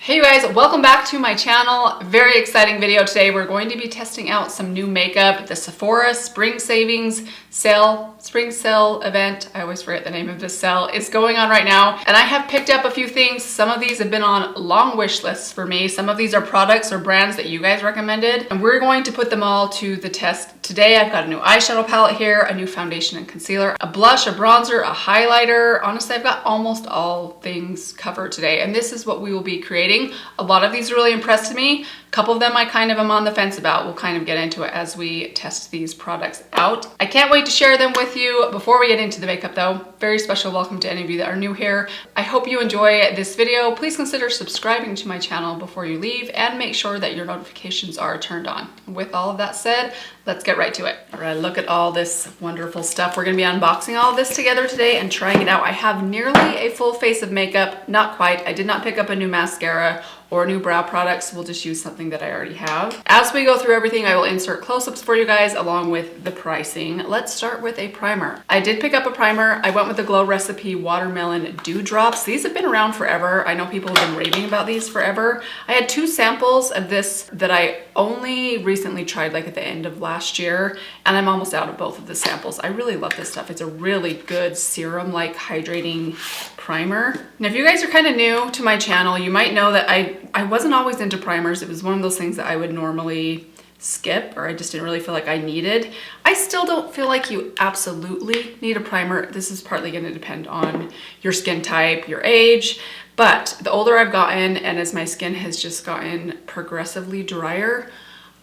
Hey you guys, welcome back to my channel. Very exciting video today. We're going to be testing out some new makeup. The Sephora Spring Savings Sale, Spring Sale event, I always forget the name of this sale, is going on right now. And I have picked up a few things. Some of these have been on long wish lists for me. Some of these are products or brands that you guys recommended. And we're going to put them all to the test today. I've got a new eyeshadow palette here, a new foundation and concealer, a blush, a bronzer, a highlighter. Honestly, I've got almost all things covered today. And this is what we will be creating. A lot of these really impressed me. A couple of them I kind of am on the fence about. We'll kind of get into it as we test these products out. I can't wait to share them with you. Before we get into the makeup though, very special welcome to any of you that are new here. I hope you enjoy this video. Please consider subscribing to my channel before you leave and make sure that your notifications are turned on. With all of that said, let's get right to it. All right, look at all this wonderful stuff. We're gonna be unboxing all of this together today and trying it out. I have nearly a full face of makeup, not quite. I did not pick up a new mascara or new brow products. We'll just use something that I already have. As we go through everything, I will insert close-ups for you guys along with the pricing. Let's start with a primer. I did pick up a primer. I went with the Glow Recipe Watermelon Dew Drops. These have been around forever. I know people have been raving about these forever. I had two samples of this that I only recently tried like at the end of last year, and I'm almost out of both of the samples. I really love this stuff. It's a really good serum-like hydrating primer. And if you guys are kind of new to my channel, you might know that I wasn't always into primers. It was one of those things that I would normally skip, or I just didn't really feel like I needed. I still don't feel like you absolutely need a primer. This is partly going to depend on your skin type, your age, but the older I've gotten and as my skin has just gotten progressively drier,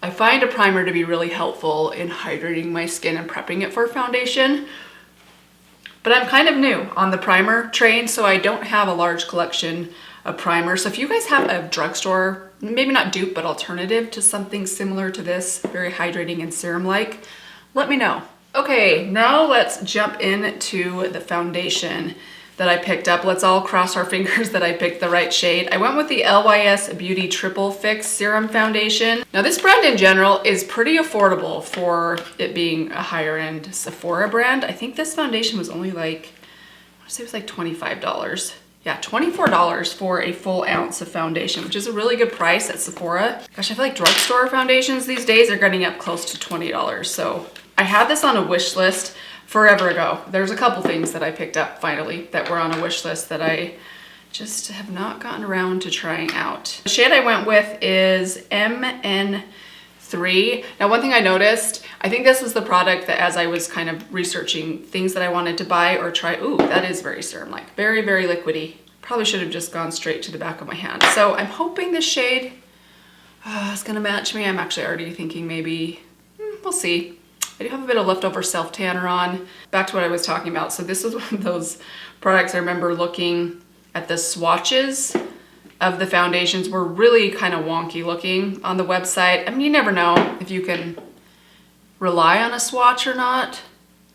I find a primer to be really helpful in hydrating my skin and prepping it for foundation. But I'm kind of new on the primer train, so I don't have a large collection of primers. So if you guys have a drugstore, maybe not dupe, but alternative to something similar to this, very hydrating and serum-like, let me know. Okay, now let's jump into the foundation that I picked up. Let's all cross our fingers that I picked the right shade. I went with the LYS Beauty Triple Fix Serum Foundation. Now this brand in general is pretty affordable for it being a higher end Sephora brand. I think this foundation was only like, I want to say it was like $25. Yeah, $24 for a full ounce of foundation, which is a really good price at Sephora. Gosh, I feel like drugstore foundations these days are getting up close to $20. So I had this on a wish list forever ago. There's a couple things that I picked up finally that were on a wish list that I just have not gotten around to trying out. The shade I went with is MN3. Now, one thing I noticed, I think this was the product that as I was kind of researching things that I wanted to buy or try, ooh, that is very serum-like, very, very liquidy. Probably should have just gone straight to the back of my hand. So I'm hoping this shade is gonna match me. I'm actually already thinking maybe, we'll see. I do have a bit of leftover self-tanner on. Back to what I was talking about. So this was one of those products I remember looking at the swatches of the foundations were really kind of wonky looking on the website. I mean, you never know if you can rely on a swatch or not,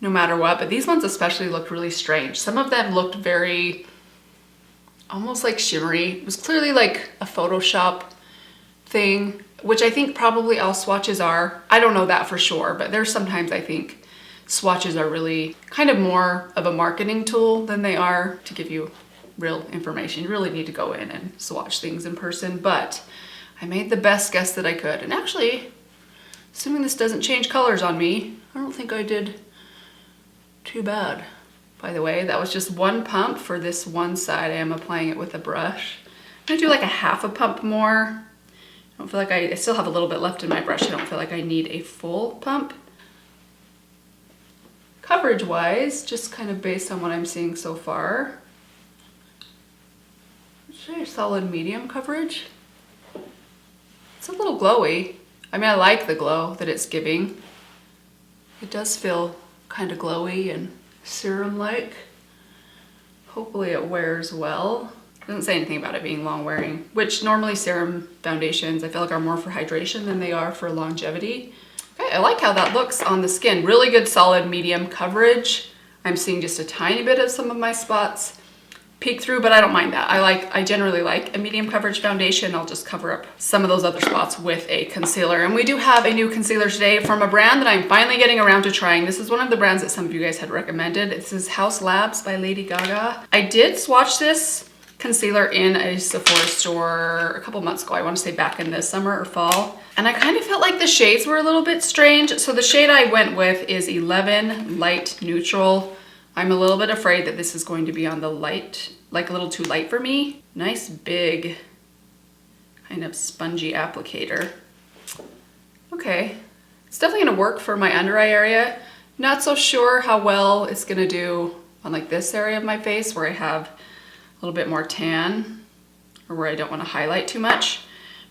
no matter what, but these ones especially looked really strange. Some of them looked very, almost like shimmery. It was clearly like a Photoshop thing, which I think probably all swatches are. I don't know that for sure, but there's sometimes I think swatches are really kind of more of a marketing tool than they are to give you real information. You really need to go in and swatch things in person, but I made the best guess that I could. And actually, assuming this doesn't change colors on me, I don't think I did too bad. By the way, that was just one pump for this one side. I am applying it with a brush. I'm gonna do like a half a pump more. I don't feel like I still have a little bit left in my brush. I don't feel like I need a full pump. Coverage wise, just kind of based on what I'm seeing so far, it's a solid medium coverage. It's a little glowy. I mean, I like the glow that it's giving. It does feel kind of glowy and serum-like. Hopefully it wears well. It doesn't say anything about it being long wearing, which normally serum foundations I feel like are more for hydration than they are for longevity. Okay, I like how that looks on the skin. Really good solid medium coverage. I'm seeing just a tiny bit of some of my spots peek through, but I don't mind that. I generally like a medium coverage foundation. I'll just cover up some of those other spots with a concealer. And we do have a new concealer today from a brand that I'm finally getting around to trying. This is one of the brands that some of you guys had recommended. This is House Labs by Lady Gaga. I did swatch this concealer in a Sephora store a couple months ago. I want to say back in the summer or fall. And I kind of felt like the shades were a little bit strange. So the shade I went with is 11 Light Neutral. I'm a little bit afraid that this is going to be on the light, like a little too light for me. Nice big kind of spongy applicator. Okay, it's definitely gonna work for my under eye area. Not so sure how well it's gonna do on like this area of my face where I have a little bit more tan or where I don't want to highlight too much,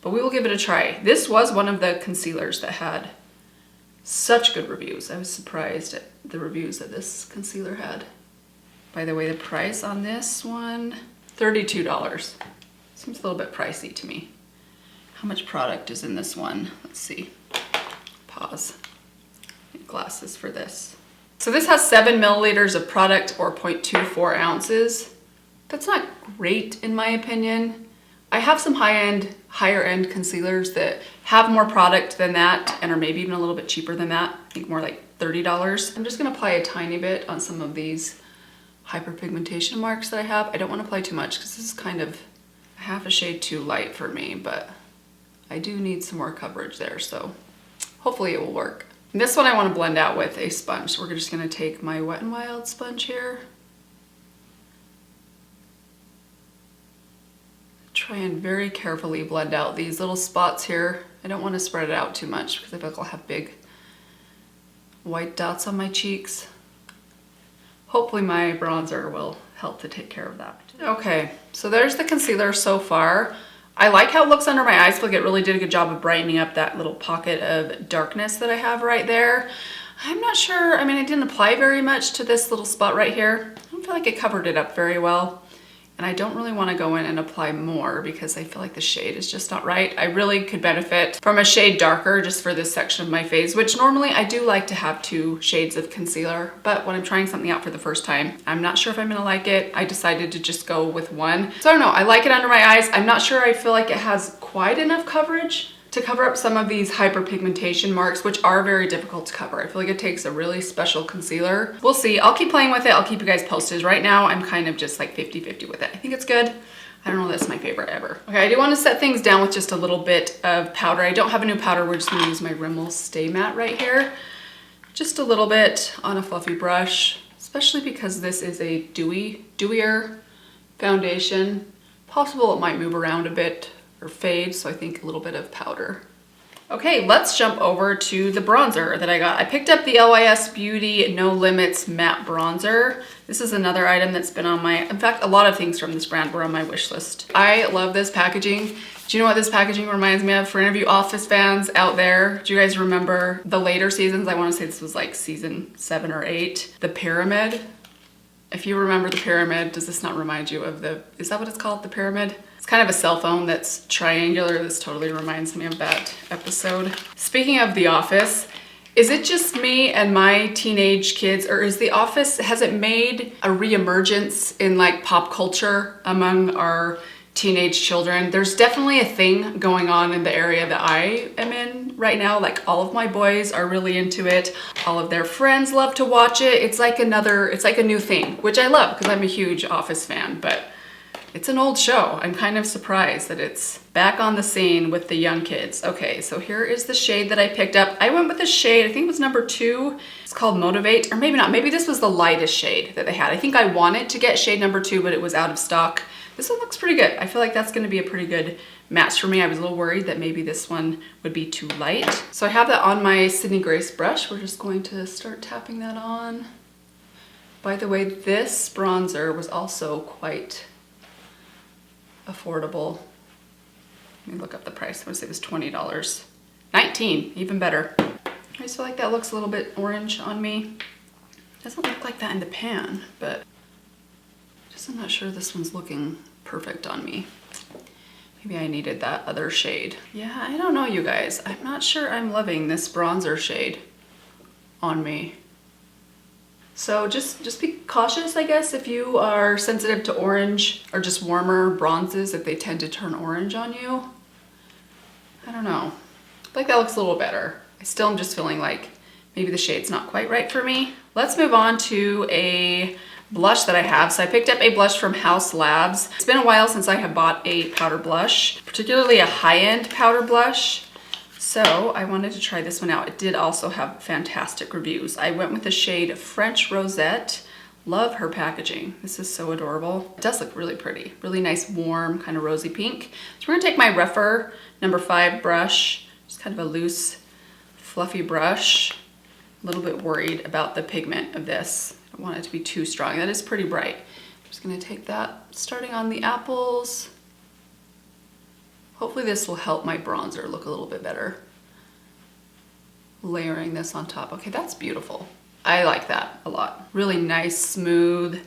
but we will give it a try. This was one of the concealers that had such good reviews. I was surprised at the reviews that this concealer had. By the way, the price on this one, $32. Seems a little bit pricey to me. How much product is in this one? Let's see. Pause. Need glasses for this. So this has 7 milliliters of product or 0.24 ounces. That's not great in my opinion. I have some higher end concealers that have more product than that and are maybe even a little bit cheaper than that. I think more like $30. I'm just gonna apply a tiny bit on some of these hyperpigmentation marks that I have. I don't want to apply too much because this is kind of half a shade too light for me, but I do need some more coverage there, so hopefully it will work. And this one I want to blend out with a sponge. So we're just going to take my Wet n Wild sponge here. Try and very carefully blend out these little spots here. I don't want to spread it out too much because I feel like I'll have big white dots on my cheeks. Hopefully my bronzer will help to take care of that. Okay, so there's the concealer so far. I like how it looks under my eyes. I feel like it really did a good job of brightening up that little pocket of darkness that I have right there. I'm not sure, I mean, I didn't apply very much to this little spot right here. I don't feel like it covered it up very well. And I don't really want to go in and apply more because I feel like the shade is just not right. I really could benefit from a shade darker just for this section of my face, which normally I do like to have 2 shades of concealer. But when I'm trying something out for the first time, I'm not sure if I'm gonna like it. I decided to just go with 1. So I don't know, I like it under my eyes. I'm not sure I feel like it has quite enough coverage to cover up some of these hyperpigmentation marks, which are very difficult to cover. I feel like it takes a really special concealer. We'll see. I'll keep playing with it. I'll keep you guys posted. Right now, I'm kind of just like 50-50 with it. I think it's good. I don't know, that's my favorite ever. Okay, I do want to set things down with just a little bit of powder. I don't have a new powder. We're just gonna use my Rimmel Stay Matte right here. Just a little bit on a fluffy brush, especially because this is a dewier foundation. Possible it might move around a bit or fade, so I think a little bit of powder. Okay, let's jump over to the bronzer that I got. I picked up the LYS Beauty No Limits Matte Bronzer. This is another item that's been on my, in fact, a lot of things from this brand were on my wish list. I love this packaging. Do you know what this packaging reminds me of? For any of you Office fans out there, do you guys remember the later seasons? I want to say this was like season 7 or 8. The pyramid. If you remember the pyramid, does this not remind you of the, is that what it's called, the pyramid? It's kind of a cell phone that's triangular. This totally reminds me of that episode. Speaking of The Office, is it just me and my teenage kids, or is The Office, has it made a reemergence in like pop culture among our teenage children? There's definitely a thing going on in the area that I am in right now. Like all of my boys are really into it. All of their friends love to watch it. It's like a new thing, which I love because I'm a huge Office fan, but it's an old show. I'm kind of surprised that it's back on the scene with the young kids. Okay, so here is the shade that I picked up. I went with the shade, I think it was number 2. It's called Motivate, or maybe not. Maybe this was the lightest shade that they had. I think I wanted to get shade number 2, but it was out of stock. This one looks pretty good. I feel like that's gonna be a pretty good match for me. I was a little worried that maybe this one would be too light. So I have that on my Sydney Grace brush. We're just going to start tapping that on. By the way, this bronzer was also quite affordable. Let me look up the price. I want to say it was $20. $19, even better. I just feel like that looks a little bit orange on me. Doesn't look like that in the pan, but just I'm not sure this one's looking perfect on me. Maybe I needed that other shade. Yeah, I don't know, you guys. I'm not sure I'm loving this bronzer shade on me. So just be cautious, I guess, if you are sensitive to orange or just warmer bronzes, if they tend to turn orange on you. I don't know. I feel like that looks a little better. I still am just feeling like maybe the shade's not quite right for me. Let's move on to a blush that I have. So I picked up a blush from House Labs. It's been a while since I have bought a powder blush, particularly a high-end powder blush. So I wanted to try this one out. It did also have fantastic reviews. I went with the shade French Rosette. Love her packaging. This is so adorable. It does look really pretty. Really nice, warm, kind of rosy pink. So we're gonna take my Rephr number 5 brush, just kind of a loose, fluffy brush. A little bit worried about the pigment of this. I don't want it to be too strong. That is pretty bright. I'm just gonna take that, starting on the apples. Hopefully this will help my bronzer look a little bit better. Layering this on top. Okay, that's beautiful. I like that a lot. Really nice, smooth,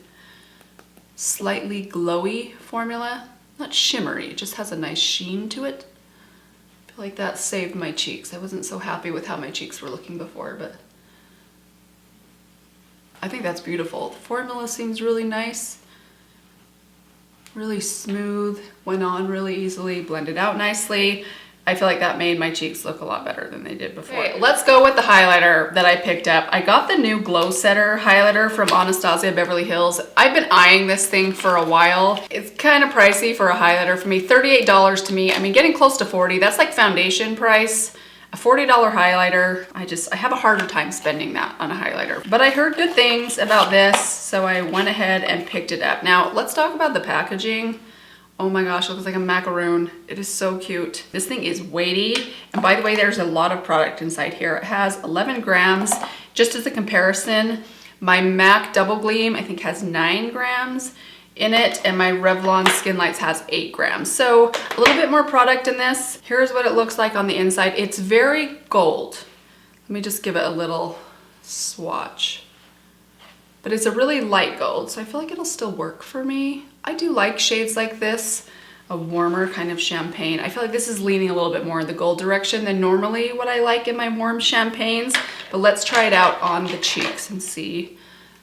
slightly glowy formula. Not shimmery, it just has a nice sheen to it. I feel like that saved my cheeks. I wasn't so happy with how my cheeks were looking before, but I think that's beautiful. The formula seems really nice. Really smooth, went on really easily, blended out nicely. I feel like that made my cheeks look a lot better than they did before. Okay, let's go with the highlighter that I picked up. I got the new Glow Setter highlighter from Anastasia Beverly Hills. I've been eyeing this thing for a while. It's kind of pricey for a highlighter for me, $38 to me. I mean, getting close to 40, that's like foundation price. A $40 highlighter, I have a harder time spending that on a highlighter. But I heard good things about this, so I went ahead and picked it up. Now, let's talk about the packaging. Oh my gosh, it looks like a macaroon. It is so cute. This thing is weighty. And by the way, there's a lot of product inside here. It has 11 grams. Just as a comparison, my MAC Double Gleam, I think, has 9 grams in it, and my Revlon Skin Lights has 8 grams. So a little bit more product in this. Here's what it looks like on the inside. It's very gold. Let me just give it a little swatch. But it's a really light gold, so I feel like it'll still work for me. I do like shades like this, a warmer kind of champagne. I feel like this is leaning a little bit more in the gold direction than normally what I like in my warm champagnes. But let's try it out on the cheeks and see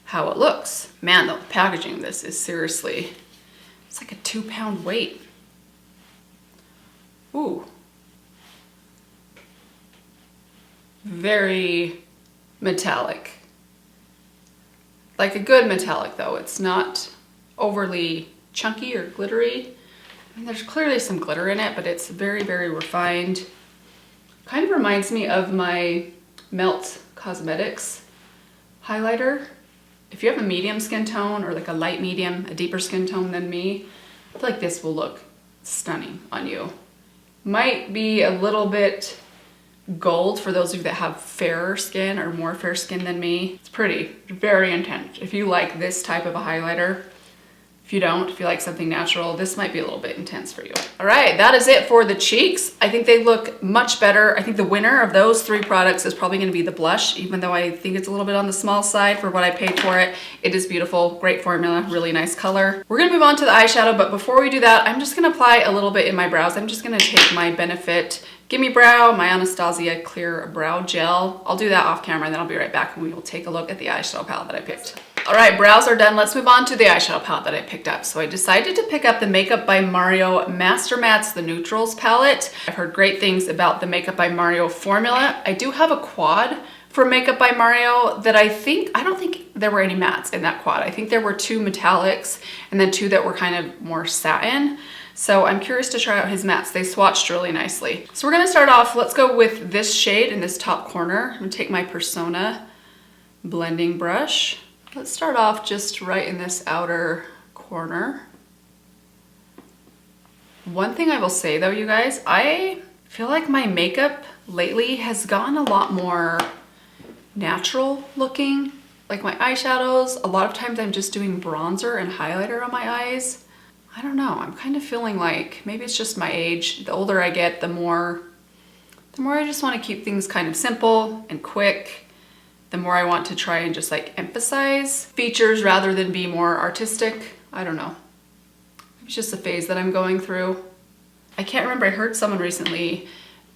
how it looks. Man, the packaging of this is seriously, it's like a 2-pound weight. Ooh. Very metallic. Like a good metallic though. It's not overly chunky or glittery. I mean, there's clearly some glitter in it, but it's very, very refined. Kind of reminds me of my Melt Cosmetics highlighter. If you have a medium skin tone or like a light medium, a deeper skin tone than me, I feel like this will look stunning on you. Might be a little bit gold for those of you that have fairer skin or more fair skin than me. It's pretty, very intense. If you like this type of a highlighter, if you don't, if you like something natural, this might be a little bit intense for you. All right, that is it for the cheeks. I think they look much better. I think the winner of those 3 products is probably gonna be the blush, even though I think it's a little bit on the small side for what I paid for it. It is beautiful, great formula, really nice color. We're gonna move on to the eyeshadow, but before we do that, I'm just gonna apply a little bit in my brows. I'm just gonna take my Benefit Gimme Brow, my Anastasia Clear Brow Gel. I'll do that off camera and then I'll be right back and we will take a look at the eyeshadow palette that I picked. All right, brows are done. Let's move on to the eyeshadow palette that I picked up. So I decided to pick up the Makeup by Mario Master Mattes, the Neutrals palette. I've heard great things about the Makeup by Mario formula. I do have a quad for Makeup by Mario that I don't think there were any mattes in that quad. I think there were 2 metallics and then 2 that were kind of more satin. So I'm curious to try out his mattes. They swatched really nicely. So we're gonna start off, let's go with this shade in this top corner. I'm gonna take my Persona blending brush. Let's start off just right in this outer corner. One thing I will say though, you guys, I feel like my makeup lately has gotten a lot more natural looking. Like my eyeshadows, a lot of times I'm just doing bronzer and highlighter on my eyes. I don't know, I'm kind of feeling like maybe it's just my age. The older I get, the more I just want to keep things kind of simple and quick. The more I want to try and just like emphasize features rather than be more artistic. I don't know. It's just a phase that I'm going through. I can't remember, I heard someone recently,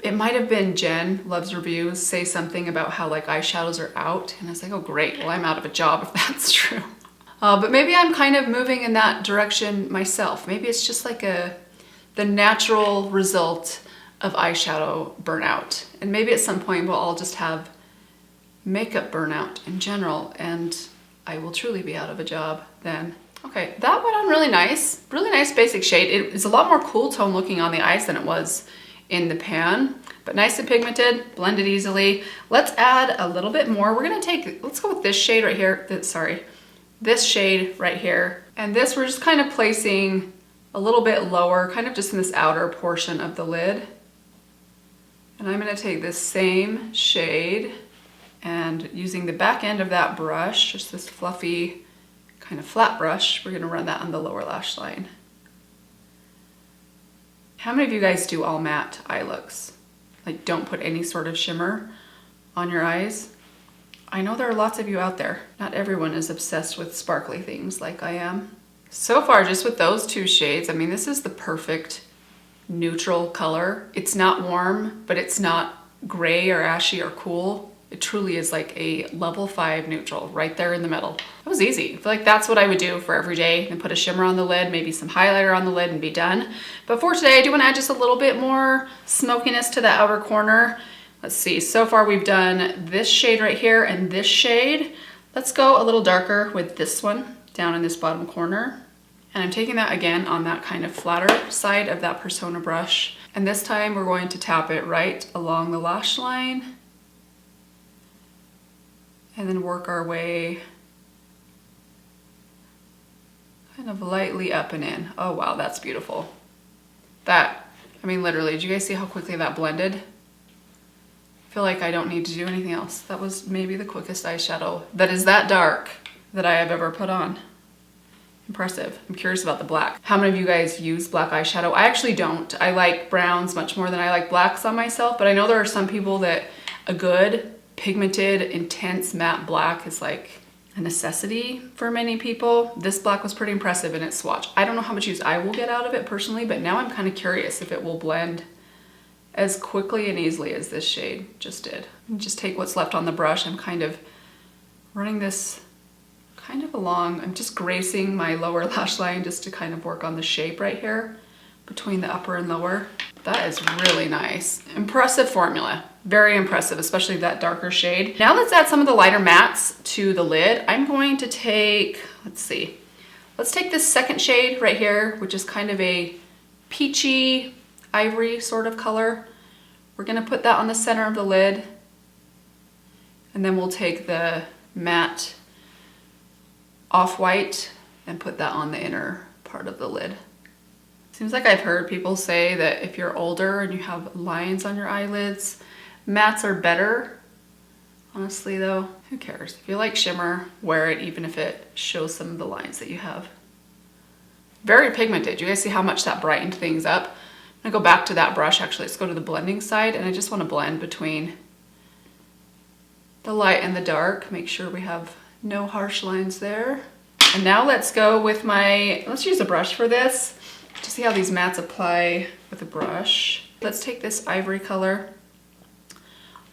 it might have been Jen, Loves Reviews, say something about how like eyeshadows are out. And I was like, oh great, well I'm out of a job if that's true. But maybe I'm kind of moving in that direction myself. Maybe it's just like the natural result of eyeshadow burnout. And maybe at some point we'll all just have makeup burnout in general. And I will truly be out of a job then. Okay, that went on really nice. Really nice basic shade. It's a lot more cool tone looking on the eyes than it was in the pan, but nice and pigmented, blended easily. Let's add a little bit more. We're gonna let's go with this shade right here. This shade right here. And this we're just kind of placing a little bit lower, kind of just in this outer portion of the lid. And I'm gonna take this same shade and using the back end of that brush, just this fluffy kind of flat brush, we're gonna run that on the lower lash line. How many of you guys do all matte eye looks? Like don't put any sort of shimmer on your eyes? I know there are lots of you out there. Not everyone is obsessed with sparkly things like I am. So far, just with those two shades, I mean, this is the perfect neutral color. It's not warm, but it's not gray or ashy or cool. It truly is like a level 5 neutral right there in the middle. That was easy. I feel like that's what I would do for every day, and put a shimmer on the lid, maybe some highlighter on the lid and be done. But for today, I do want to add just a little bit more smokiness to the outer corner. Let's see, so far we've done this shade right here and this shade. Let's go a little darker with this one down in this bottom corner. And I'm taking that again on that kind of flatter side of that Persona brush. And this time we're going to tap it right along the lash line and then work our way kind of lightly up and in. Oh wow, that's beautiful. I mean literally, did you guys see how quickly that blended? I feel like I don't need to do anything else. That was maybe the quickest eyeshadow that is that dark that I have ever put on. Impressive. I'm curious about the black. How many of you guys use black eyeshadow? I actually don't. I like browns much more than I like blacks on myself, but I know there are some people that a good pigmented, intense matte black is like a necessity for many people. This black was pretty impressive in its swatch. I don't know how much use I will get out of it personally, but now I'm kind of curious if it will blend as quickly and easily as this shade just did. And just take what's left on the brush. I'm kind of running this kind of along. I'm just gracing my lower lash line just to kind of work on the shape right here between the upper and lower. That is really nice. Impressive formula. Very impressive, especially that darker shade. Now let's add some of the lighter mattes to the lid. I'm going to take, let's take this second shade right here, which is kind of a peachy ivory sort of color. We're gonna put that on the center of the lid, and then we'll take the matte off-white and put that on the inner part of the lid. Seems like I've heard people say that if you're older and you have lines on your eyelids, mattes are better. Honestly though, who cares? If you like shimmer, wear it even if it shows some of the lines that you have. Very pigmented. You guys see how much that brightened things up? I'm gonna go back to that brush actually. Let's go to the blending side, and I just want to blend between the light and the dark. Make sure we have no harsh lines there. And now let's go with let's use a brush for this to see how these mattes apply with a brush. Let's take this ivory color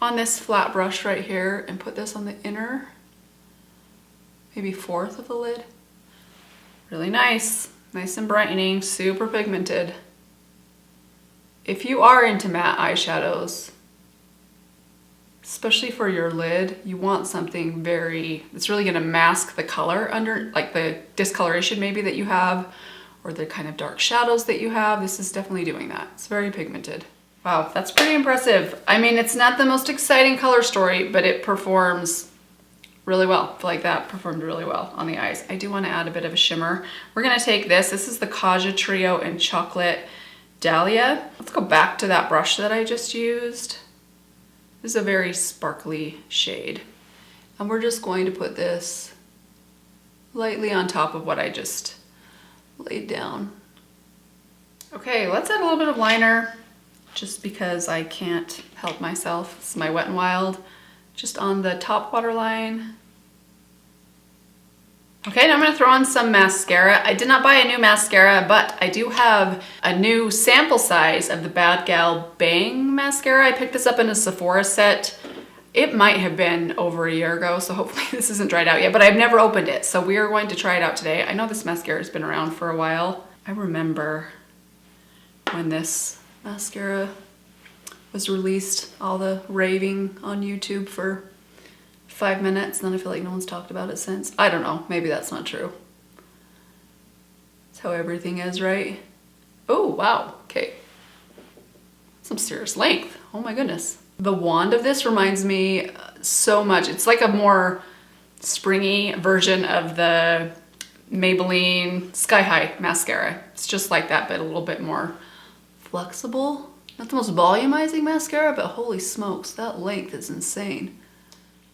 on this flat brush right here and put this on the inner, maybe fourth of the lid. Really nice. Nice and brightening, super pigmented. If you are into matte eyeshadows, especially for your lid, you want something that's really gonna mask the color under, like the discoloration maybe that you have, or the kind of dark shadows that you have. This is definitely doing that. It's very pigmented. Wow, that's pretty impressive. I mean, it's not the most exciting color story, but it performs really well. I feel like that performed really well on the eyes. I do want to add a bit of a shimmer. We're gonna take this is the Kaja Trio in Chocolate Dahlia. Let's go back to that brush that I just used. This is a very sparkly shade. And we're just going to put this lightly on top of what I just laid down. Okay, let's add a little bit of liner just because I can't help myself. This is my Wet n Wild, just on the top waterline. Okay, now I'm gonna throw on some mascara. I did not buy a new mascara, but I do have a new sample size of the Bad Gal Bang mascara. I picked this up in a Sephora set. It might have been over a year ago, so hopefully this isn't dried out yet, but I've never opened it, so we are going to try it out today. I know this mascara has been around for a while. I remember when this mascara was released, all the raving on YouTube for 5 minutes, and then I feel like no one's talked about it since. I don't know, maybe that's not true. That's how everything is, right? Oh, wow, okay. Some serious length, oh my goodness. The wand of this reminds me so much. It's like a more springy version of the Maybelline Sky High mascara. It's just like that, but a little bit more flexible. Not the most volumizing mascara, but holy smokes, that length is insane.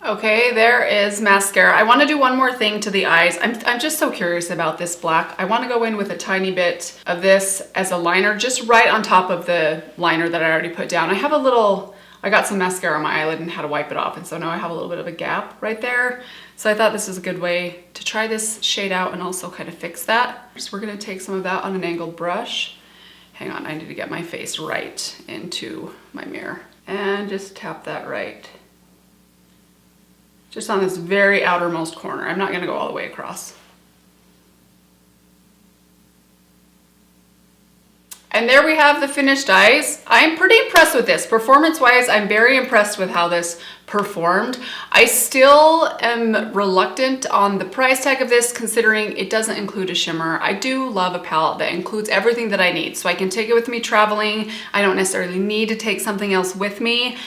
Okay, there is mascara. I want to do one more thing to the eyes. I'm just so curious about this black. I want to go in with a tiny bit of this as a liner, just right on top of the liner that I already put down. I got some mascara on my eyelid and had to wipe it off, and so now I have a little bit of a gap right there. So I thought this is a good way to try this shade out and also kind of fix that. So we're gonna take some of that on an angled brush. Hang on, I need to get my face right into my mirror. And just tap that right. Just on this very outermost corner. I'm not gonna go all the way across. And there we have the finished eyes. I'm pretty impressed with this. Performance-wise, I'm very impressed with how this performed. I still am reluctant on the price tag of this, considering it doesn't include a shimmer. I do love a palette that includes everything that I need, so I can take it with me traveling. I don't necessarily need to take something else with me.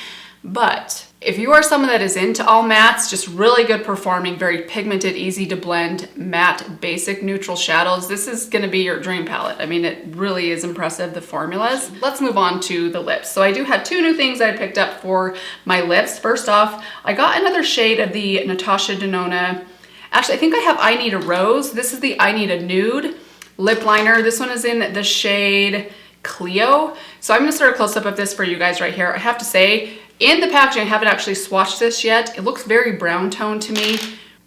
But if you are someone that is into all mattes, just really good performing, very pigmented, easy to blend, matte, basic neutral shadows, this is gonna be your dream palette. I mean, it really is impressive, the formulas. Let's move on to the lips. So I do have two new things I picked up for my lips. First off, I got another shade of the Natasha Denona. Actually, I think I have I Need a Rose. This is the I Need a Nude lip liner. This one is in the shade Clio. So I'm gonna start a close-up of this for you guys right here. I have to say, in the packaging, I haven't actually swatched this yet. It looks very brown tone to me.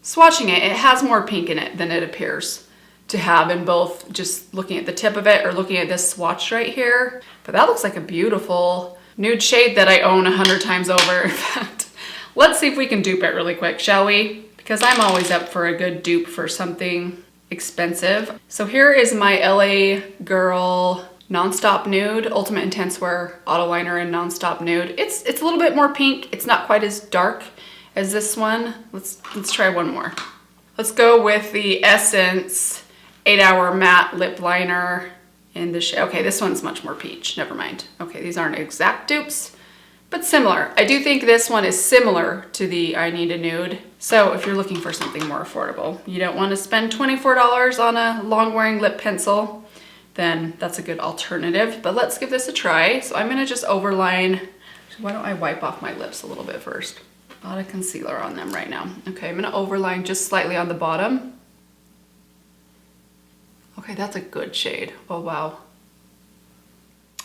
Swatching it, it has more pink in it than it appears to have in both just looking at the tip of it or looking at this swatch right here. But that looks like a beautiful nude shade that I own 100 times over. In fact, let's see if we can dupe it really quick, shall we? Because I'm always up for a good dupe for something expensive. So here is my LA Girl Nonstop Nude, Ultimate Intense Wear Auto Liner in Nonstop Nude. It's a little bit more pink. It's not quite as dark as this one. Let's try one more. Let's go with the Essence 8-Hour Matte Lip Liner in the shade. Okay, this one's much more peach. Never mind. Okay, these aren't exact dupes, but similar. I do think this one is similar to the I Need a Nude. So if you're looking for something more affordable, you don't want to spend $24 on a long-wearing lip pencil, then that's a good alternative. But let's give this a try. So I'm gonna just overline. Why don't I wipe off my lips a little bit first? A lot of concealer on them right now. Okay, I'm gonna overline just slightly on the bottom. Okay, that's a good shade. Oh, wow.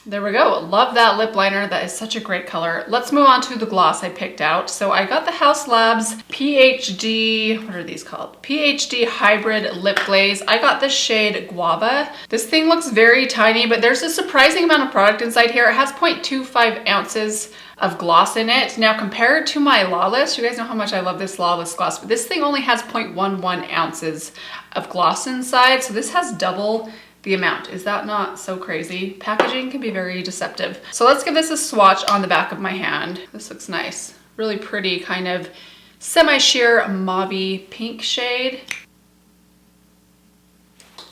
There we go. Love that lip liner. That is such a great color. Let's move on to the gloss I picked out. So I got the Haus Labs PhD, what are these called? PhD Hybrid Lip Glaze. I got the shade Guava. This thing looks very tiny, but there's a surprising amount of product inside here. It has 0.25 ounces of gloss in it. Now compared to my Lawless, you guys know how much I love this Lawless gloss, but this thing only has 0.11 ounces of gloss inside. So this has double the amount. Is that not so crazy? Packaging can be very deceptive. So let's give this a swatch on the back of my hand. This looks nice. Really pretty kind of semi-sheer mauve-y pink shade.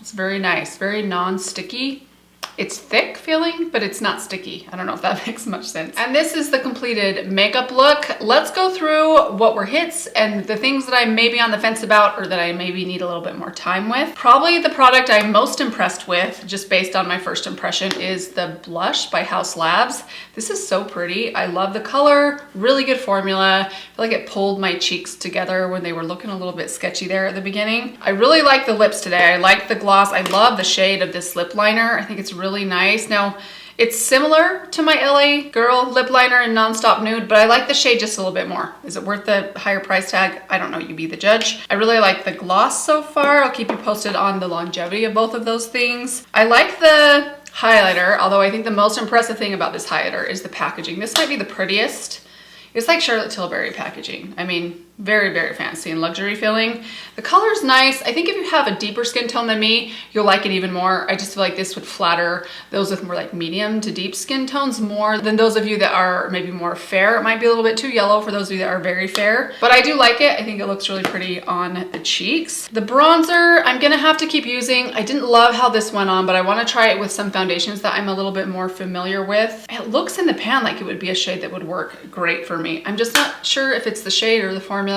It's very nice, very non-sticky. It's thick feeling, but it's not sticky. I don't know if that makes much sense. And this is the completed makeup look. Let's go through what were hits and the things that I may be on the fence about or that I maybe need a little bit more time with. Probably the product I'm most impressed with, just based on my first impression, is the blush by Haus Labs. This is so pretty. I love the color, really good formula. I feel like it pulled my cheeks together when they were looking a little bit sketchy there at the beginning. I really like the lips today. I like the gloss. I love the shade of this lip liner. I think it's really nice. Now, it's similar to my LA Girl lip liner in Nonstop Nude, but I like the shade just a little bit more. Is it worth the higher price tag? I don't know, you be the judge. I really like the gloss so far. I'll keep you posted on the longevity of both of those things. I like the highlighter, although I think the most impressive thing about this highlighter is the packaging. This might be the prettiest. It's like Charlotte Tilbury packaging. I mean, Very, very fancy and luxury feeling. The color's nice. I think if you have a deeper skin tone than me, you'll like it even more. I just feel like this would flatter those with more like medium to deep skin tones more than those of you that are maybe more fair. It might be a little bit too yellow for those of you that are very fair, but I do like it. I think it looks really pretty on the cheeks. The bronzer, I'm gonna have to keep using. I didn't love how this went on, but I wanna try it with some foundations that I'm a little bit more familiar with. It looks in the pan like it would be a shade that would work great for me. I'm just not sure if it's the shade or the formula.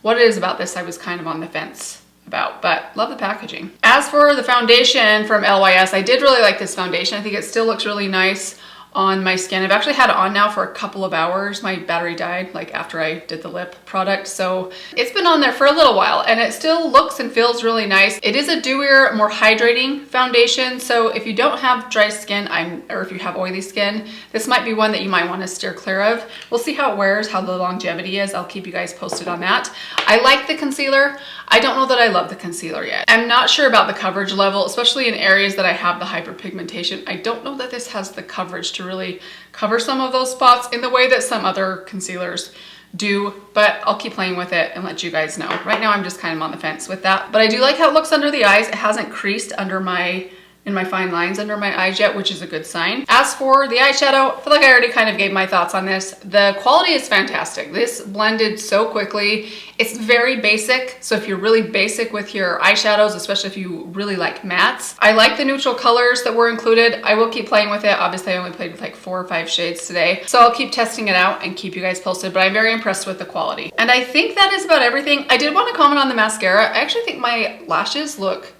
What it is about this, I was kind of on the fence about, but love the packaging. As for the foundation from LYS, I did really like this foundation. I think it still looks really nice on my skin. I've actually had it on now for a couple of hours. My battery died like after I did the lip product, so it's been on there for a little while and it still looks and feels really nice. It is a dewier, more hydrating foundation, so if you don't have dry skin, or if you have oily skin, this might be one that you might want to steer clear of. We'll see how it wears, how the longevity is. I'll keep you guys posted on that. I like the concealer. I don't know that I love the concealer yet. I'm not sure about the coverage level, especially in areas that I have the hyperpigmentation. I don't know that this has the coverage to really cover some of those spots in the way that some other concealers do, but I'll keep playing with it and let you guys know. Right now I'm just kind of on the fence with that, but I do like how it looks under the eyes. It hasn't creased under in my fine lines under my eyes yet, which is a good sign. As for the eyeshadow, I feel like I already kind of gave my thoughts on this. The quality is fantastic. This blended so quickly. It's very basic, so if you're really basic with your eyeshadows, especially if you really like mattes, I like the neutral colors that were included. I will keep playing with it. Obviously, I only played with like 4 or 5 shades today, so I'll keep testing it out and keep you guys posted, but I'm very impressed with the quality. And I think that is about everything. I did want to comment on the mascara. I actually think my lashes look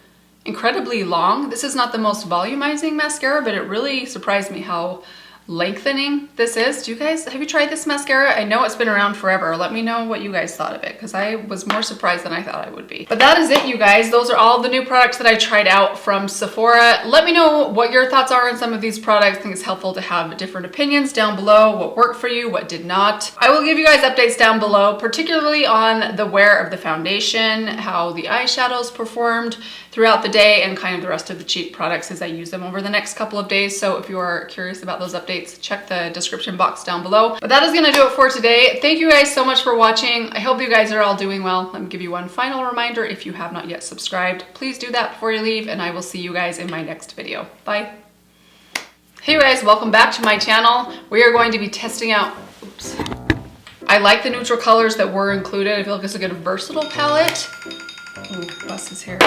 incredibly long. This is not the most volumizing mascara, but it really surprised me how lengthening this is. Have you tried this mascara? I know it's been around forever. Let me know what you guys thought of it, because I was more surprised than I thought I would be. But that is it, you guys. Those are all the new products that I tried out from Sephora. Let me know what your thoughts are on some of these products. I think it's helpful to have different opinions down below, what worked for you, what did not. I will give you guys updates down below, particularly on the wear of the foundation, how the eyeshadows performed throughout the day, and kind of the rest of the cheek products as I use them over the next couple of days. So if you are curious about those updates, check the description box down below. But that is gonna do it for today. Thank you guys so much for watching. I hope you guys are all doing well. Let me give you one final reminder. If you have not yet subscribed, please do that before you leave, and I will see you guys in my next video. Bye. Hey guys, welcome back to my channel. We are going to be testing out, oops. I like the neutral colors that were included. I feel like it's a good versatile palette. Ooh, bust his hair.